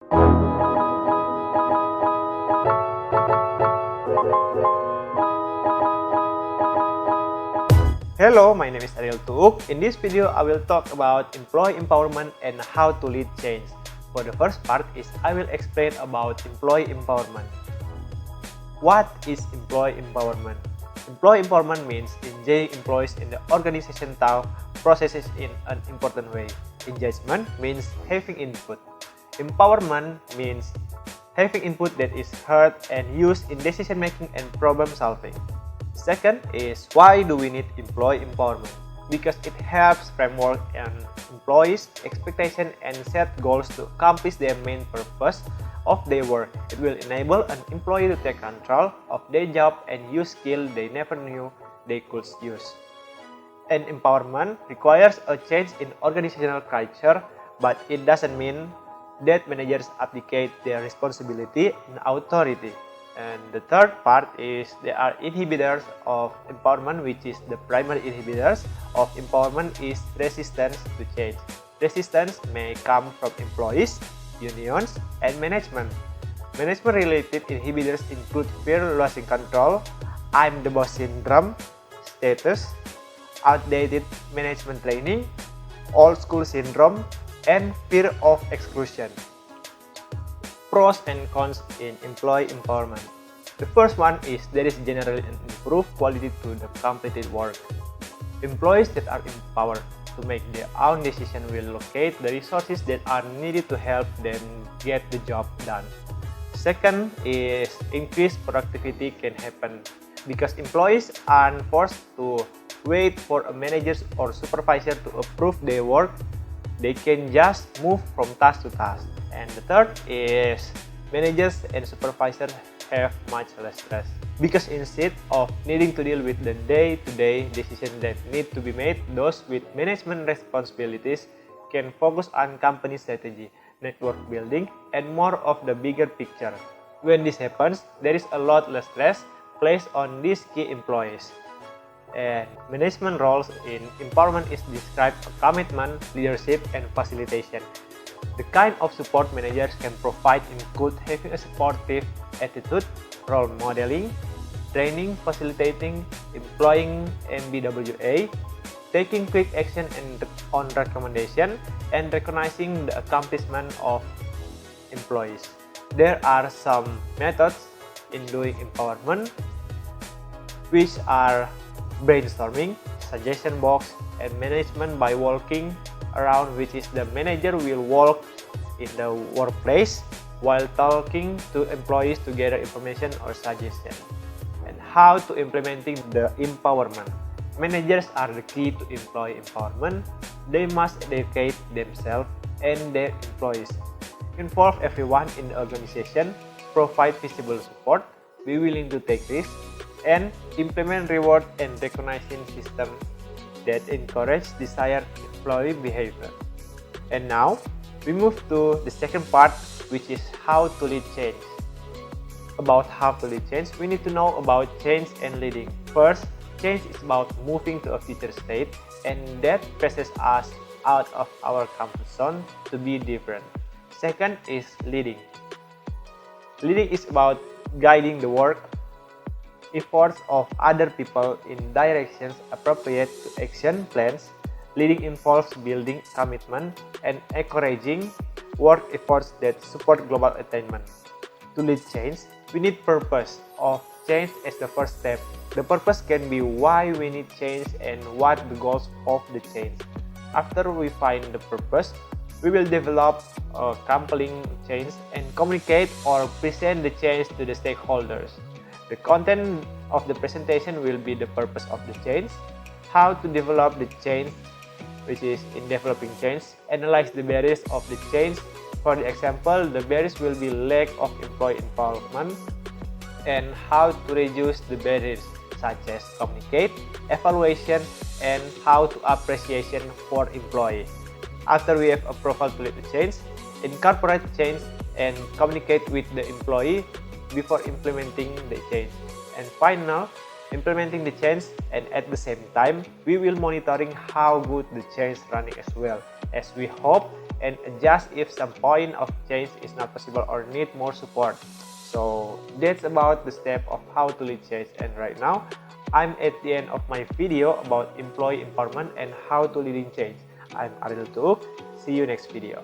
Hello, my name is Ariel Tuuk. In this video, I will talk about employee empowerment and how to lead change. For the first part is I will explain about employee empowerment. What is employee empowerment? Employee empowerment means engaging employees in the organization thought processes in an important way. Engagement means having input. Empowerment means having input that is heard and used in decision making and problem solving. Second is why do we need employee empowerment? Because it helps framework and employees' expectation and set goals to accomplish their main purpose of their work. It will enable an employee to take control of their job and use skills they never knew they could use. And empowerment requires a change in organizational culture, but it doesn't mean that managers abdicate their responsibility and authority. And the third part is there are inhibitors of empowerment, which is the primary inhibitors of empowerment is resistance to change. Resistance may come from employees, unions, and management. Management-related inhibitors include fear losing control, I'm the boss syndrome, status, outdated management training, old school syndrome, and fear of exclusion. Pros and cons in employee empowerment. The first one is there is generally an improved quality to the completed work. Employees that are empowered to make their own decision will locate the resources that are needed to help them get the job done. Second is increased productivity can happen because employees aren't forced to wait for a manager or supervisor to approve their work. They can just move from task to task. And the third is managers and supervisors have much less stress because instead of needing to deal with the day-to-day decisions that need to be made, those with management responsibilities can focus on company strategy, network building, and more of the bigger picture. When this happens, there is a lot less stress placed on these key employees. And management roles in empowerment is described as commitment, leadership, and facilitation. The kind of support managers can provide include having a supportive attitude, role modeling, training, facilitating, employing MBWA, taking quick action on recommendation, and recognizing the accomplishment of employees. There are some methods in doing empowerment, which are brainstorming, suggestion box, and management by walking around, which is the manager will walk in the workplace while talking to employees to gather information or suggestion. And how to implementing the empowerment. Managers are the key to employee empowerment. They must educate themselves and their employees, involve everyone in the organization, provide visible support, be willing to take risks, and implement reward and recognition systems that encourage desired employee behavior. And now, we move to the second part, which is how to lead change. About how to lead change, we need to know about change and leading. First, change is about moving to a future state, and that presses us out of our comfort zone to be different. Second is leading. Leading is about guiding the work efforts of other people in directions appropriate to action plans. Leading involves building commitment and encouraging work efforts that support global attainment. To lead change, we need purpose of change as the first step. The purpose can be why we need change and what the goals of the change. After we find the purpose, we will develop a compelling change and communicate or present the change to the stakeholders. The content of the presentation will be the purpose of the change, how to develop the change, which is in developing change, analyze the barriers of the change. For the example, the barriers will be lack of employee involvement and how to reduce the barriers such as communicate, evaluation, and how to appreciation for employee. After we have approval to lead the change, incorporate change and communicate with the employee before implementing the change. And final, implementing the change, and at the same time, we will monitoring how good the change running as well, as we hope and adjust if some point of change is not possible or need more support. So that's about the step of how to lead change. And right now, I'm at the end of my video about employee empowerment and how to lead in change. I'm Ariel Tuuk. See you next video.